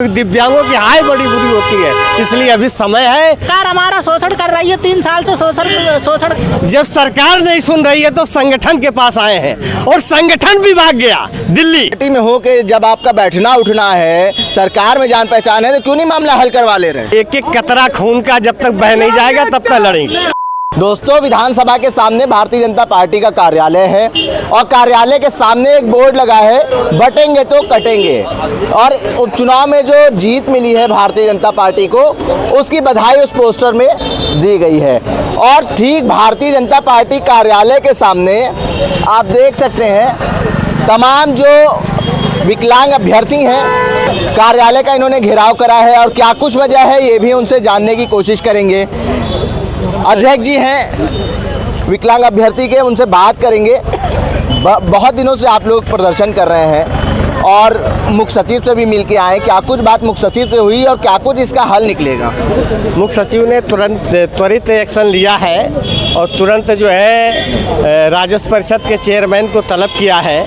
दिव्यांगों की हाय बड़ी बुरी होती है, इसलिए अभी समय है। सरकार हमारा शोषण कर रही है, 3 साल से शोषण। जब सरकार नहीं सुन रही है तो संगठन के पास आए हैं और संगठन भी भाग गया दिल्ली। पार्टी में हो के जब आपका बैठना उठना है, सरकार में जान पहचान है, तो क्यों नहीं मामला हल करवा ले रहे? एक एक कतरा खून का जब तक बह नहीं जाएगा तब तक लड़ेंगे। दोस्तों, विधानसभा के सामने भारतीय जनता पार्टी का कार्यालय है और कार्यालय के सामने एक बोर्ड लगा है, बटेंगे तो कटेंगे। और उपचुनाव में जो जीत मिली है भारतीय जनता पार्टी को, उसकी बधाई उस पोस्टर में दी गई है। और ठीक भारतीय जनता पार्टी कार्यालय के सामने आप देख सकते हैं तमाम जो विकलांग अभ्यर्थी हैं, कार्यालय का इन्होंने घेराव करा है और क्या कुछ वजह है ये भी उनसे जानने की कोशिश करेंगे। अध्यक्ष जी हैं विकलांग अभ्यर्थी के, उनसे बात करेंगे। बहुत दिनों से आप लोग प्रदर्शन कर रहे हैं और मुख्य सचिव से भी मिल के आए, क्या कुछ बात मुख्य सचिव से हुई और क्या कुछ इसका हल निकलेगा? मुख्य सचिव ने तुरंत त्वरित एक्शन लिया है और तुरंत जो है राजस्व परिषद के चेयरमैन को तलब किया है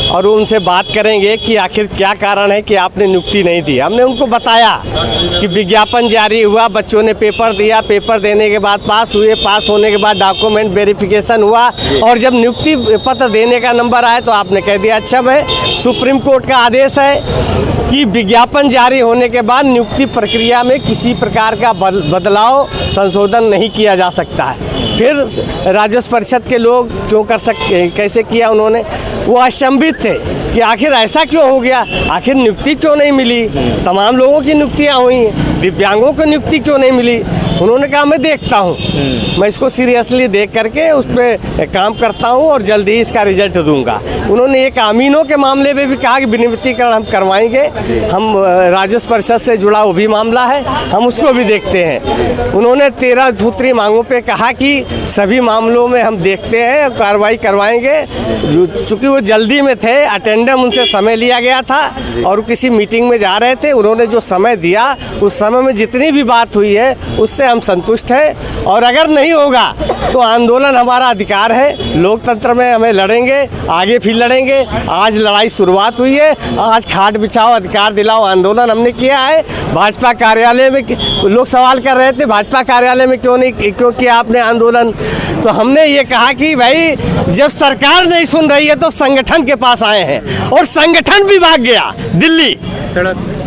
और उनसे बात करेंगे कि आखिर क्या कारण है कि आपने नियुक्ति नहीं दी। हमने उनको बताया कि विज्ञापन जारी हुआ, बच्चों ने पेपर दिया, पेपर देने के बाद पास हुए, पास होने के बाद डॉक्यूमेंट वेरिफिकेशन हुआ और जब नियुक्ति पत्र देने का नंबर आया तो आपने कह दिया अच्छा भाई, सुप्रीम कोर्ट का आदेश है कि विज्ञापन जारी होने के बाद नियुक्ति प्रक्रिया में किसी प्रकार का बदलाव संशोधन नहीं किया जा सकता है। फिर राजस्व परिषद के लोग क्यों कर सकते, कैसे किया उन्होंने, वो अचंभित थे कि आखिर ऐसा क्यों हो गया, आखिर नियुक्ति क्यों नहीं मिली। तमाम लोगों की नियुक्तियां हुई, दिव्यांगों को नियुक्ति क्यों नहीं मिली। उन्होंने कहा मैं देखता हूँ, मैं इसको सीरियसली देख करके उस पर काम करता हूँ और जल्दी ही इसका रिजल्ट दूंगा। उन्होंने एक अमीनों के मामले में भी कहा कि विनियुक्तिकरण हम करवाएंगे, हम राजस्व परिषद से जुड़ा वो भी मामला है, हम उसको भी देखते हैं। उन्होंने 13 सूत्री मांगों पे कहा कि सभी मामलों में हम देखते हैं, कार्रवाई करवाएंगे। चूँकि वो जल्दी में थे, अटेंडम उनसे समय लिया गया था और किसी मीटिंग में जा रहे थे, उन्होंने जो समय दिया उस समय में जितनी भी बात हुई है उससे हम संतुष्ट हैं। और अगर नहीं होगा तो आंदोलन हमारा अधिकार है, लोकतंत्र में हमें लड़ेंगे, आगे फिर लड़ेंगे। आज लड़ाई शुरुआत हुई है, आज खाट बिछाओ अधिकार दिलाओ आंदोलन हमने किया है। भाजपा कार्यालय में लोग सवाल कर रहे थे भाजपा कार्यालय में क्यों किया आपने आंदोलन, तो हमने ये कहा कि भाई जब सरकार नहीं सुन रही है तो संगठन के पास आए हैं और संगठन भी भाग गया दिल्ली।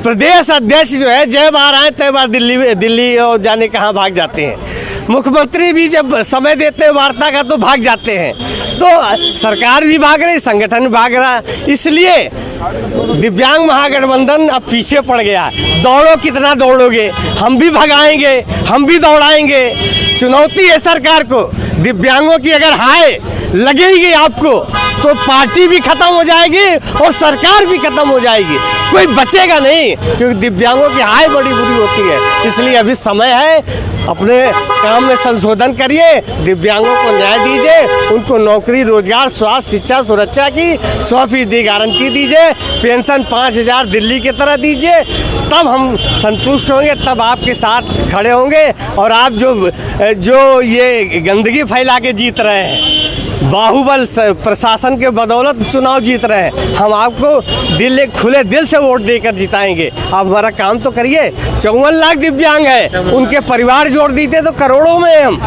प्रदेश अध्यक्ष जो है जय बार आए तय बार दिल्ली और जाने कहाँ भाग जाते हैं। मुख्यमंत्री भी जब समय देते हैं वार्ता का तो भाग जाते हैं। तो सरकार भी भाग रही, संगठन भी भाग रहा, इसलिए दिव्यांग महागठबंधन अब पीछे पड़ गया है। दौड़ो कितना दौड़ोगे, हम भी भगाएंगे, हम भी दौड़ाएंगे। चुनौती है सरकार को, दिव्यांगों की अगर हाय लगेगी आपको तो पार्टी भी खत्म हो जाएगी और सरकार भी खत्म हो जाएगी, कोई बचेगा नहीं, क्योंकि दिव्यांगों की हाय बड़ी बुरी होती है। इसलिए अभी समय है, अपने काम में संशोधन करिए, दिव्यांगों को न्याय दीजिए, उनको नौकरी, रोजगार, स्वास्थ्य, शिक्षा, सुरक्षा की 100% गारंटी दीजिए, पेंशन 5,000 दिल्ली की तरह दीजिए, तब हम संतुष्ट होंगे, तब आपके साथ खड़े होंगे। और आप जो ये गंदगी फैला के जीत रहे हैं, बाहुबल प्रशासन के बदौलत चुनाव जीत रहे हैं, हम आपको खुले दिल से वोट देकर जिताएंगे। आप हमारा काम तो करिए। 54 लाख दिव्यांग है, उनके परिवार जोड़ दीजिए तो करोड़ों में हम।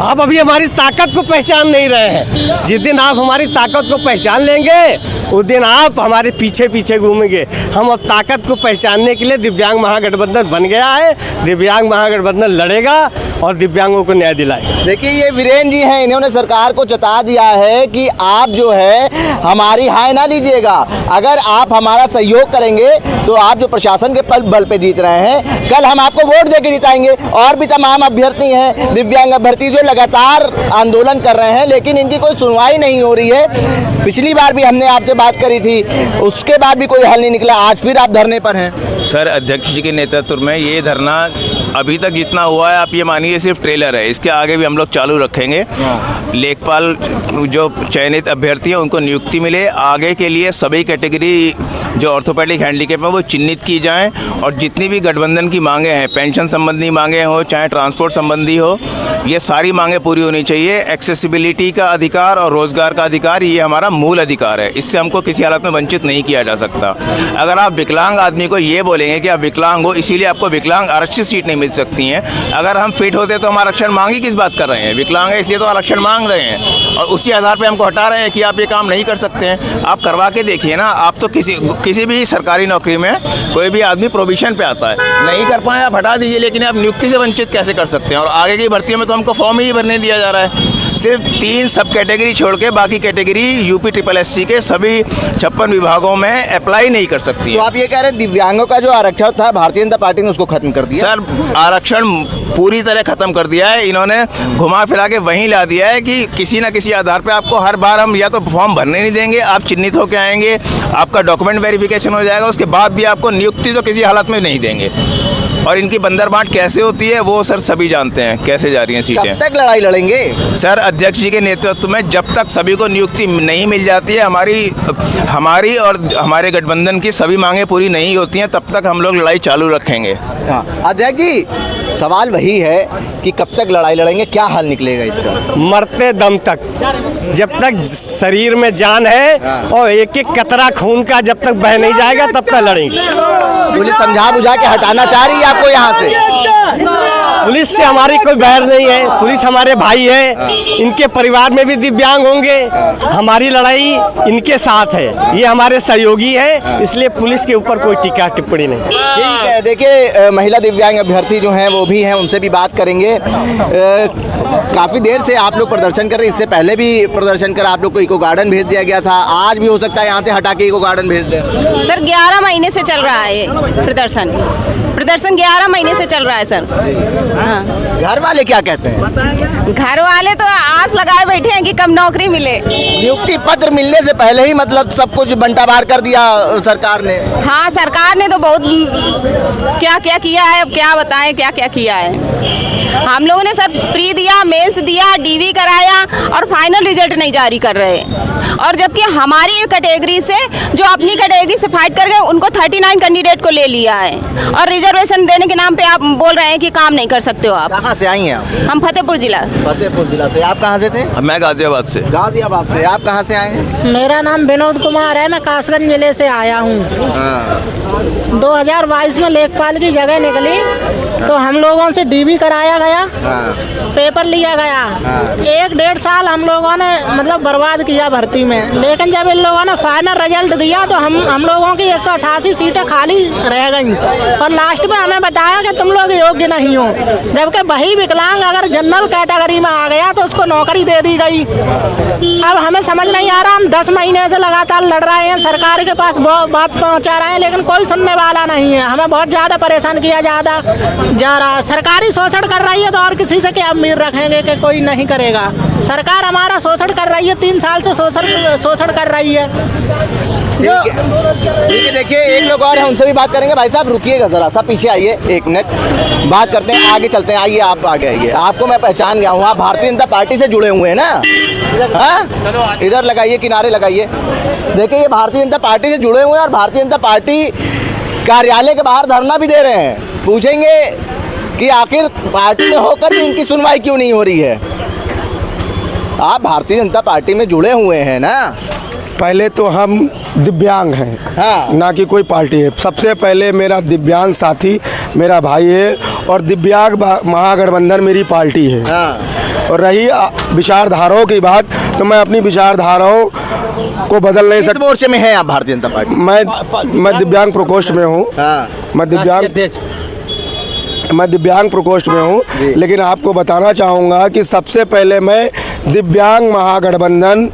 आप अभी हमारी ताकत को पहचान नहीं रहे हैं। जिस दिन आप हमारी ताकत को पहचान लेंगे उस दिन आप हमारे पीछे पीछे घूमेंगे। हम अब ताकत को पहचानने के लिए दिव्यांग महागठबंधन बन गया है। दिव्यांग महागठबंधन लड़ेगा और दिव्यांगों को न्याय दिलाएगा। देखिए, ये वीरेंद्र जी हैं, इन्होंने सरकार को चेता दिया है कि आप जो है हमारी हाय ना लीजिएगा। अगर आप हमारा सहयोग करेंगे तो आप जो प्रशासन के बल पे जीत रहे हैं, कल हम आपको वोट दे के जिताएंगे। और भी तमाम अभ्यर्थी हैं, दिव्यांग अभ्यर्थी जो लगातार आंदोलन कर रहे हैं, लेकिन इनकी कोई सुनवाई नहीं हो रही है। पिछली बार भी हमने आपसे बात करी थी, उसके बाद भी कोई हल नहीं निकला, आज फिर आप धरने पर हैं। सर, अध्यक्ष जी के नेतृत्व में ये धरना अभी तक जितना हुआ है आप ये मानिए सिर्फ ट्रेलर है, इसके आगे भी हम लोग चालू रखेंगे। लेखपाल जो चयनित अभ्यर्थी हैं उनको नियुक्ति मिले, आगे के लिए सभी कैटेगरी जो ऑर्थोपेडिक हैंडीकैप है वो चिन्हित की जाएं और जितनी भी गठबंधन की मांगे हैं, पेंशन संबंधी मांगे हो चाहे ट्रांसपोर्ट संबंधी हो, ये सारी मांगे पूरी होनी चाहिए। एक्सेसिबिलिटी का अधिकार और रोज़गार का अधिकार ये हमारा मूल अधिकार है, इससे हमको किसी हालत में वंचित नहीं किया जा सकता। अगर आप विकलांग आदमी को ये बोलेंगे कि आप विकलांग हो इसीलिए आपको विकलांग आरक्षित सीट नहीं मिल सकती हैं, अगर हम फिट होते तो हम आरक्षण मांग ही किस बात कर रहे हैं? विकलांग है इसलिए तो आरक्षण मांग रहे हैं और उसी आधार पर हमको हटा रहे हैं कि आप ये काम नहीं कर सकते हैं। आप करवा के देखिए ना, आप तो किसी भी सरकारी नौकरी में कोई भी आदमी प्रोविजन पे आता है, नहीं कर पाए आप हटा दीजिए, लेकिन आप नियुक्ति से वंचित कैसे कर सकते हैं? और आगे की भर्तियों में तो हमको फॉर्म ही भरने दिया जा रहा है। सिर्फ 3 सब कैटेगरी छोड़ के बाकी कैटेगरी UPSSC के सभी 56 विभागों में अप्लाई नहीं कर सकती तो है। आप ये कह रहे हैं दिव्यांगों का जो आरक्षण था भारतीय जनता पार्टी ने उसको खत्म कर दिया? सर, आरक्षण पूरी तरह खत्म कर दिया है इन्होंने, घुमा फिरा के वहीं ला दिया है कि किसी न किसी आधार पे आपको हर बार हम या तो फॉर्म भरने नहीं देंगे, आप चिन्हित होकर आएंगे, आपका डॉक्यूमेंट वेरिफिकेशन हो जाएगा, उसके बाद भी आपको नियुक्ति तो किसी हालत में नहीं देंगे। और इनकी बंदरबांट कैसे होती है वो सर सभी जानते हैं, कैसे जा रही हैं सीटें। कब तक लड़ाई लड़ेंगे? सर, अध्यक्ष जी के नेतृत्व में जब तक सभी को नियुक्ति नहीं मिल जाती है, हमारी और हमारे गठबंधन की सभी मांगे पूरी नहीं होती हैं, तब तक हम लोग लड़ाई चालू रखेंगे। हाँ, अध्यक्ष जी सवाल वही है कि कब तक लड़ाई लड़ेंगे, क्या हल निकलेगा इसका? मरते दम तक, जब तक शरीर में जान है और एक एक कतरा खून का जब तक बह नहीं जाएगा तब तक लड़ेंगे। पुलिस समझा बुझा के हटाना चाह रही है आपको यहाँ से? पुलिस से हमारी कोई बैर नहीं है, पुलिस हमारे भाई है, इनके परिवार में भी दिव्यांग होंगे, हमारी लड़ाई इनके साथ है, ये हमारे सहयोगी हैं, इसलिए पुलिस के ऊपर कोई टीका टिप्पणी नहीं। ठीक है, देखिए महिला दिव्यांग अभ्यर्थी जो हैं वो भी हैं, उनसे भी बात करेंगे। काफ़ी देर से आप लोग प्रदर्शन कर रहे हैं, इससे पहले भी प्रदर्शन कर आप लोग को इको गार्डन भेज दिया गया था, आज भी हो सकता है यहाँ से हटा के इको गार्डन भेज दें? सर 11 महीने से चल रहा है प्रदर्शन 11 महीने से चल रहा है सर। हाँ। घर वाले क्या कहते हैं? घर वाले तो आस लगाए बैठे हैं कि कब नौकरी मिले। नियुक्ति पत्र मिलने से पहले ही मतलब सब कुछ बंटाबार कर दिया सरकार ने। हाँ, सरकार ने तो बहुत क्या क्या किया है, अब क्या बताएं क्या क्या किया है। हम लोगों ने सर प्री दिया, मेंस दिया, DV कराया और फाइनल रिजल्ट नहीं जारी कर रहे। और जबकि हमारी कैटेगरी से जो अपनी कैटेगरी से फाइट कर गए उनको 39 कैंडिडेट को ले लिया है और रिजर्वेशन देने के नाम पे आप बोल रहे हैं कि काम नहीं कर सकते हो आप। कहाँ से आई हैं आप? हम फतेहपुर जिला। फतेहपुर जिला से। आप कहाँ से थे? मैं गाजियाबाद से। गाजियाबाद से। आप कहाँ से आए हैं? मेरा नाम विनोद कुमार है, मैं कासगंज जिले से आया हूँ। 2022 में लेखपाल की जगह निकली तो हम लोगों से DV कराया गया, पेपर लिया गया। 1-1.5 साल हम लोगों ने मतलब बर्बाद किया भर्ती में, लेकिन जब इन लोगों ने फाइनल रिजल्ट दिया तो हम लोगों की 188 सीटें खाली रह गईं और लास्ट में हमें बताया कि तुम लोग योग्य नहीं हो, जबकि वही विकलांग अगर जनरल कैटेगरी में आ गया तो उसको नौकरी दे दी गई। अब हमें समझ नहीं आ रहा, हम 10 महीने से लगातार लड़ रहे हैं, सरकार के पास बात पहुंचा रहे हैं, लेकिन कोई सुनने वाला नहीं है। हमें बहुत ज़्यादा परेशान किया जा रहा है। सरकारी शोषण कर रही है तो और किसी से क्या उम्मीद रखेंगे कि कोई नहीं करेगा। सरकार हमारा शोषण कर रही है, 3 साल से शोषण कर रही है। ठीक है, देखिए एक लोग और हैं, उनसे भी बात करेंगे। भाई साहब रुकिएगा जरा सा, पीछे आइए 1 मिनट, बात करते हैं, आगे चलते हैं। आइए, आप आगे आइए। आपको मैं पहचान गया हूँ, आप भारतीय जनता पार्टी से जुड़े हुए हैं ना? हाँ, इधर लगाइए, किनारे लगाइए। देखिए ये भारतीय जनता पार्टी से जुड़े हुए हैं और भारतीय जनता पार्टी कार्यालय के बाहर धरना भी दे रहे हैं। पूछेंगे कि आखिर पार्टी में होकर भी इनकी सुनवाई क्यों नहीं हो रही है। आप भारतीय जनता पार्टी में जुड़े हुए हैं ना? पहले तो हम दिव्यांग हैं, हाँ। ना कि कोई पार्टी है। सबसे पहले मेरा दिव्यांग साथी मेरा भाई है और दिव्यांग महागठबंधन मेरी पार्टी है। हाँ। और रही विचारधाराओं की बात, तो मैं अपनी विचारधाराओं को बदल नहीं किस सकता। मोर्चे में है आप भारतीय जनता पार्टी? मैं दिव्यांग प्रकोष्ठ में हूँ। हाँ। मैं दिव्यांग प्रकोष्ठ में हूँ, लेकिन आपको बताना चाहूँगा कि सबसे पहले मैं दिव्यांग महागठबंधन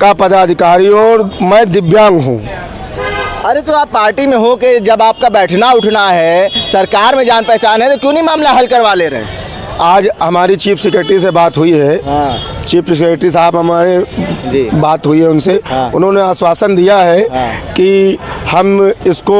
का पदाधिकारी और मैं दिव्यांग हूँ। अरे तो आप पार्टी में हो के जब आपका बैठना उठना है, सरकार में जान पहचान है, तो क्यों नहीं मामला हल करवा ले रहे हैं? आज हमारी चीफ सेक्रेटरी से बात हुई है। चीफ सेक्रेटरी साहब हमारे बात हुई है उनसे। उन्होंने आश्वासन दिया है कि हम इसको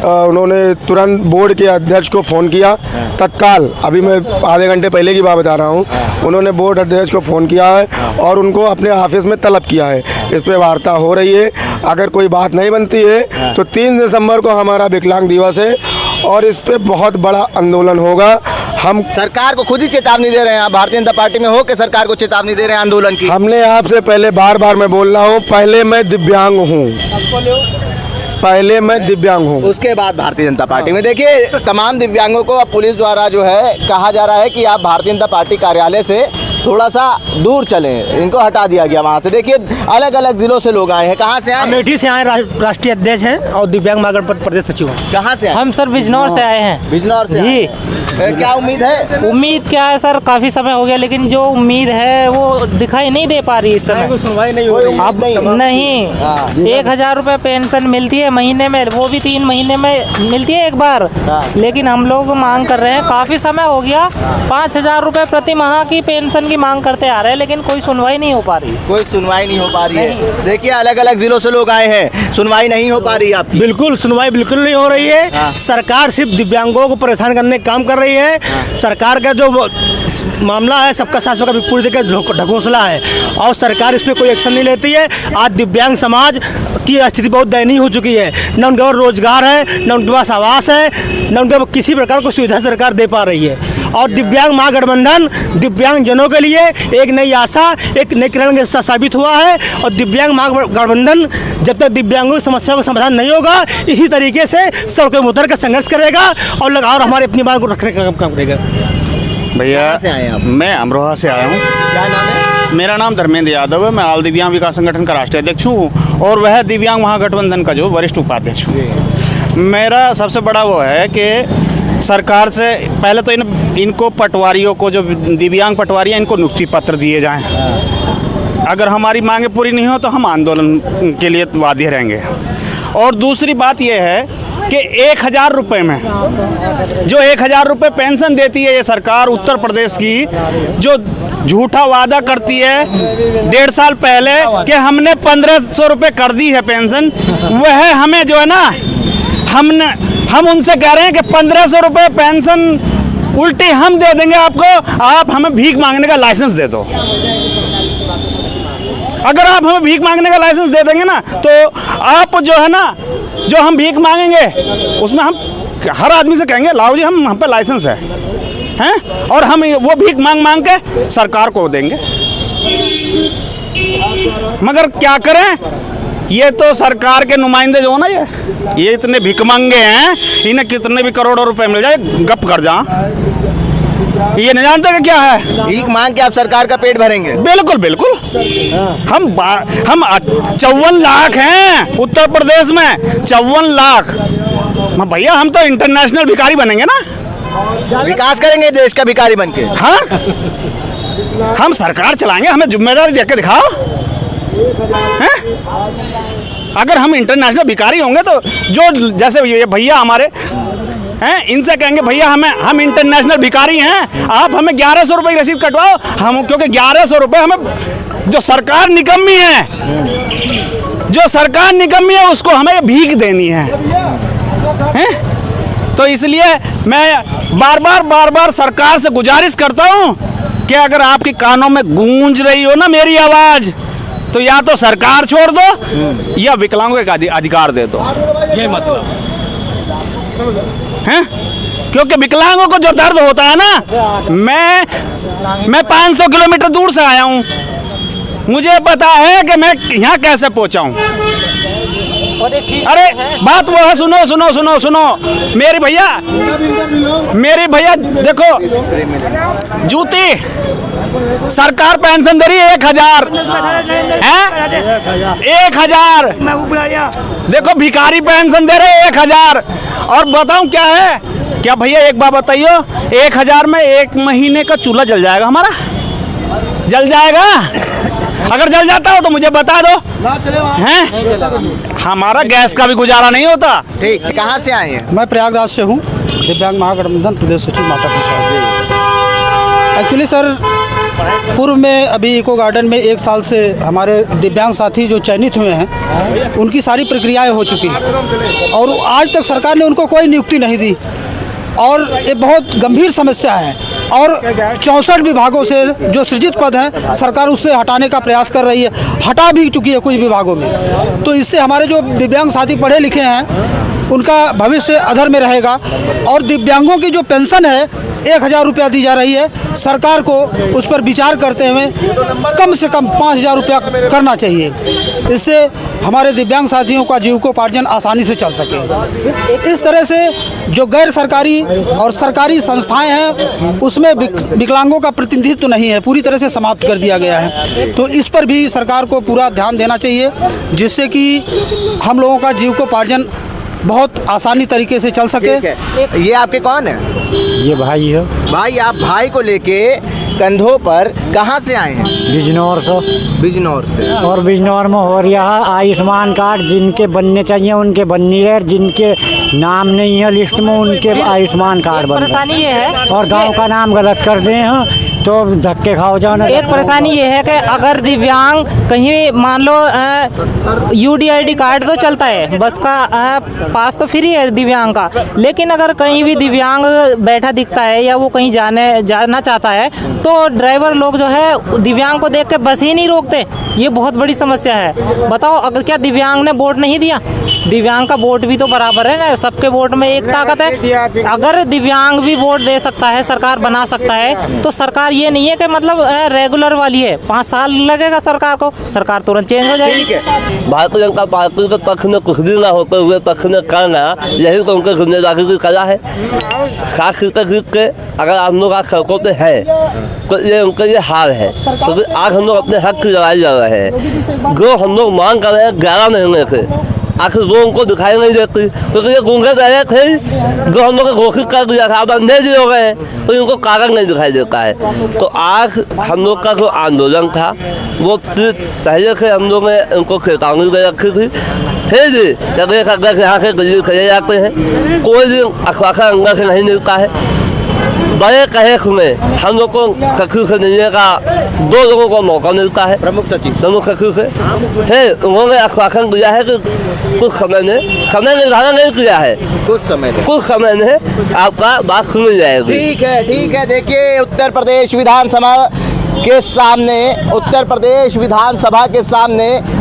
उन्होंने तुरंत बोर्ड के अध्यक्ष को फ़ोन किया तत्काल। अभी मैं आधे घंटे पहले की बात बता रहा हूँ। उन्होंने बोर्ड अध्यक्ष को फ़ोन किया है और उनको अपने ऑफिस में तलब किया है। इस पे वार्ता हो रही है। अगर कोई बात नहीं बनती है तो 3 दिसंबर को हमारा विकलांग दिवस है और इस पे बहुत बड़ा आंदोलन होगा। हम सरकार को खुद ही चेतावनी दे रहे हैं। आप भारतीय जनता पार्टी में हो के सरकार को चेतावनी दे रहे हैं आंदोलन की। हमने आपसे पहले बार मैं बोल रहा हूँ, पहले मैं दिव्यांग हूँ, उसके बाद भारतीय जनता पार्टी में। देखिए, तमाम दिव्यांगों को अब पुलिस द्वारा जो है कहा जा रहा है कि आप भारतीय जनता पार्टी कार्यालय से थोड़ा सा दूर चलें। इनको हटा दिया गया वहाँ से। देखिए, अलग अलग जिलों से लोग आए हैं। कहाँ से आए? अमेठी से आए, राष्ट्रीय अध्यक्ष हैं और दिव्यांग महागठबंधन प्रदेश सचिव हैं। कहाँ से आए? हम सर बिजनौर से आए हैं। बिजनौर से जी। क्या उम्मीद है? उम्मीद क्या है सर, काफी समय हो गया लेकिन जो उम्मीद है वो दिखाई नहीं दे पा रही इस समय। सुनवाई नहीं हो रही। अब नहीं 1000 रुपये पेंशन मिलती है महीने में, वो भी 3 महीने में मिलती है एक बार। लेकिन हम लोग मांग कर रहे हैं, काफी समय हो गया, 5000 रुपये प्रति माह की पेंशन की मांग करते आ रहे हैं लेकिन कोई सुनवाई नहीं हो पा रही। कोई सुनवाई नहीं हो पा रही है। देखिए, अलग अलग जिलों से लोग आए हैं, सुनवाई नहीं हो पा रही है आपकी। बिल्कुल सुनवाई बिल्कुल नहीं हो रही है। सरकार सिर्फ दिव्यांगों को परेशान करने का काम कर रही है। सरकार का जो मामला है सबका साथ सबका विपूर्ण देकर ढकोसला है और सरकार इस पर कोई एक्शन नहीं लेती है। आज दिव्यांग समाज की स्थिति बहुत दयनीय हो चुकी है। न उनके पास रोजगार है, न उनके पास आवास है, न उनके पास किसी प्रकार की सुविधा सरकार दे पा रही है। और दिव्यांग महागठबंधन दिव्यांग जनों के लिए एक नई आशा, एक नई किरण का साबित हुआ है। और दिव्यांग महागठबंधन जब तक दिव्यांगों की समस्या का समाधान नहीं होगा, इसी तरीके से सड़कों में उतर कर संघर्ष करेगा और हमारे अपनी बात को रखने का काम करेगा। भैया से आए आप? मैं अमरोहा से आया हूँ। क्या नाम है? मेरा नाम धर्मेंद्र यादव है। मैं आल दिव्यांग विकास संगठन का राष्ट्रीय अध्यक्ष हूँ और वह दिव्यांग महागठबंधन का जो वरिष्ठ उपाध्यक्ष हूँ। मेरा सबसे बड़ा वो है कि सरकार से पहले तो इनको पटवारियों को, जो दिव्यांग पटवारी हैं, इनको नियुक्ति पत्र दिए जाएं। अगर हमारी मांगें पूरी नहीं हो तो हम आंदोलन के लिए बाध्य रहेंगे। और दूसरी बात यह है कि 1000 रुपये में जो 1000 रुपये पेंशन देती है ये सरकार उत्तर प्रदेश की, जो झूठा वादा करती है 1.5 साल पहले कि हमने 1500 रुपये कर दी है पेंशन, वह हमें जो है ना, हम उनसे कह रहे हैं कि 1500 रुपये पेंशन उल्टी हम दे देंगे आपको, आप हमें भीख मांगने का लाइसेंस दे दो। अगर आप हमें भीख मांगने का लाइसेंस दे देंगे ना तो आप जो है ना, जो हम भीख मांगेंगे उसमें हम हर आदमी से कहेंगे लाओ जी हम पे लाइसेंस है और हम वो भीख मांग के सरकार को देंगे। मगर क्या करें, ये तो सरकार के नुमाइंदे जो हो ना, ये इतने भीख मांगे हैं, इन्हें कितने भी करोड़ों रुपए मिल जाए गप कर जा, ये नहीं जानते कि क्या है। भीख मांग के आप सरकार का पेट भरेंगे? बिल्कुल बिल्कुल। हम 54 लाख हैं उत्तर प्रदेश में, 54 लाख। भैया हम तो इंटरनेशनल भिखारी बनेंगे ना, विकास करेंगे देश का भिखारी बन के। हाँ, हम सरकार चलाएंगे, हमें जिम्मेदारी देख के दिखाओ। हैं? अगर हम इंटरनेशनल भिखारी होंगे तो जो जैसे ये भैया हमारे हैं, इनसे कहेंगे भैया हम इंटरनेशनल भिखारी हैं, आप हमें 1100 रुपये की रसीद कटवाओ। हम क्योंकि 1100 रुपये हमें, जो सरकार निकम्मी है उसको हमें भीख देनी है। तो इसलिए मैं बार बार सरकार से गुजारिश करता हूँ कि अगर आपके कानों में गूंज रही हो ना मेरी आवाज़, तो या तो सरकार छोड़ दो या विकलांगों का अधिकार दे दो। ये मतलब हैं, क्योंकि विकलांगों को जो दर्द होता है ना, मैं 500 किलोमीटर दूर से आया हूँ, मुझे पता है कि मैं यहाँ कैसे पहुँचा हूँ। अरे बात वो है, सुनो मेरी भैया देखो, जूती सरकार पेंशन दे रही है 1000 है, 1000। देखो भिखारी पेंशन दे रहे 1000। और बताऊं क्या है, क्या भैया एक बात बताइए, 1000 में 1 महीने का चूल्हा जल जाएगा हमारा? जल जाएगा? अगर जल जाता हो तो मुझे बता दो। हैं? हमारा गैस का भी गुजारा नहीं होता। ठीक, कहाँ से आए हैं? मैं प्रयागराज से हूँ, दिव्यांग महागठबंधन प्रदेश सचिव माता प्रसाद। एक्चुअली सर, पूर्व में अभी इको गार्डन में 1 साल से हमारे दिव्यांग साथी जो चयनित हुए हैं उनकी सारी प्रक्रियाएं हो चुकी हैं और आज तक सरकार ने उनको कोई नियुक्ति नहीं दी और ये बहुत गंभीर समस्या है। और 64 विभागों से जो सृजित पद हैं सरकार उससे हटाने का प्रयास कर रही है, हटा भी चुकी है कुछ विभागों में। तो इससे हमारे जो दिव्यांग साथी पढ़े लिखे हैं उनका भविष्य अधर में रहेगा। और दिव्यांगों की जो पेंशन है 1000 रुपया दी जा रही है, सरकार को उस पर विचार करते हुए कम से कम 5000 रुपया करना चाहिए। इससे हमारे दिव्यांग साथियों का जीविकोपार्जन आसानी से चल सके। इस तरह से जो गैर सरकारी और सरकारी संस्थाएं हैं उसमें विकलांगों का प्रतिनिधित्व नहीं है, पूरी तरह से समाप्त कर दिया गया है। तो इस पर भी सरकार को पूरा ध्यान देना चाहिए जिससे कि हम लोगों का जीविकोपार्जन बहुत आसानी तरीके से चल सके। ये आपके कौन है? ये भाई है। भाई, आप भाई को लेके कंधों पर कहाँ से आए हैं? बिजनौर से। बिजनौर से। और बिजनौर में हो रहा है आयुष्मान कार्ड, जिनके बनने चाहिए उनके बननी है, जिनके नाम नहीं है लिस्ट में उनके आयुष्मान कार्ड बन परेशानी ये है और गांव का नाम गलत कर दे हैं तो धक्के खाओ जाना। एक परेशानी ये है कि अगर दिव्यांग कहीं मान लो UDID कार्ड तो चलता है, बस का पास तो फ्री है दिव्यांग का, लेकिन अगर कहीं भी दिव्यांग बैठा दिखता है या वो कहीं जाना चाहता है तो ड्राइवर लोग जो है दिव्यांग को देख के बस ही नहीं रोकते। ये बहुत बड़ी समस्या है। बताओ, अगर क्या दिव्यांग ने वोट नहीं दिया? दिव्यांग का वोट भी तो बराबर है ना, सबके वोट में एक ताकत है। अगर दिव्यांग भी वोट दे सकता है, सरकार बना सकता है, तो सरकार ये नहीं है कि मतलब रेगुलर वाली है, 5 साल लगेगा सरकार को, सरकार तुरंत चेंज हो जाएगी। भारतीय जनता पार्टी के पक्ष में कुछ भी ना होते हुए पक्ष में करना, यही तो उनके जिम्मेदारी की कला है। खास करके अगर हम लोग आज सड़कों पे हैं तो ये उनका ये हाल है, क्योंकि आज हम लोग अपने हक की लड़ाई लड़ रहे हैं। जो हम लोग मांग कर रहे हैं 11 महीने से, आखिर वो उनको दिखाई नहीं देती, क्योंकि ये गूंगे रहे थे जो हम लोग को घोषित कर दिया था, अब अंधे जी हो गए हैं तो इनको कारण नहीं दिखाई देता है। तो आज हम लोग का जो आंदोलन था वो पहले से हम लोग ने उनको चेतावनी दे रखी थी। फिर भी जब एक अगले से यहाँ से दिल्ली चले जाते हैं, कोई भी आश्वासन अंदर से नहीं मिलता है। बड़े कहे सुने हम लोग को सचिव से मिलने का 2 लोगों को मौका मिलता है, प्रमुख सचिव से। फिर उन्होंने आश्वासन दिया है कि कुछ समय निर्धारण नहीं किया है, कुछ समय में आपका बात सुनी जाएगी। ठीक है। देखिए, उत्तर प्रदेश विधानसभा के सामने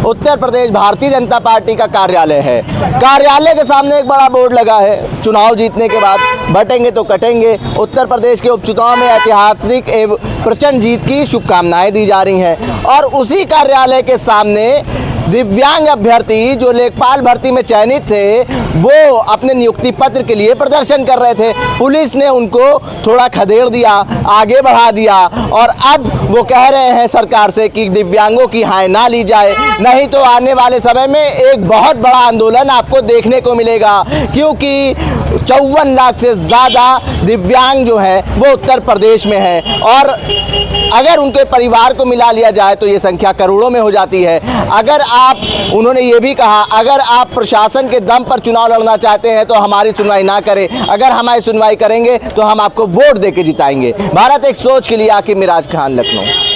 उत्तर प्रदेश भारतीय जनता पार्टी का कार्यालय है। कार्यालय के सामने एक बड़ा बोर्ड लगा है, चुनाव जीतने के बाद बटेंगे तो कटेंगे। उत्तर प्रदेश के उपचुनाव में ऐतिहासिक एवं प्रचंड जीत की शुभकामनाएं दी जा रही हैं और उसी कार्यालय के सामने दिव्यांग अभ्यर्थी जो लेखपाल भर्ती में चयनित थे वो अपने नियुक्ति पत्र के लिए प्रदर्शन कर रहे थे। पुलिस ने उनको थोड़ा खदेड़ दिया, आगे बढ़ा दिया और अब वो कह रहे हैं सरकार से कि दिव्यांगों की हाय ना ली जाए, नहीं तो आने वाले समय में एक बहुत बड़ा आंदोलन आपको देखने को मिलेगा, क्योंकि 54 लाख से ज़्यादा दिव्यांग जो हैं वो उत्तर प्रदेश में हैं और अगर उनके परिवार को मिला लिया जाए तो ये संख्या करोड़ों में हो जाती है। उन्होंने ये भी कहा, अगर आप प्रशासन के दम पर चुनाव लड़ना चाहते हैं तो हमारी सुनवाई ना करें, अगर हमारी सुनवाई करेंगे तो हम आपको वोट देके जिताएंगे। भारत एक सोच के लिए, आकिब मिराज खान, लखनऊ।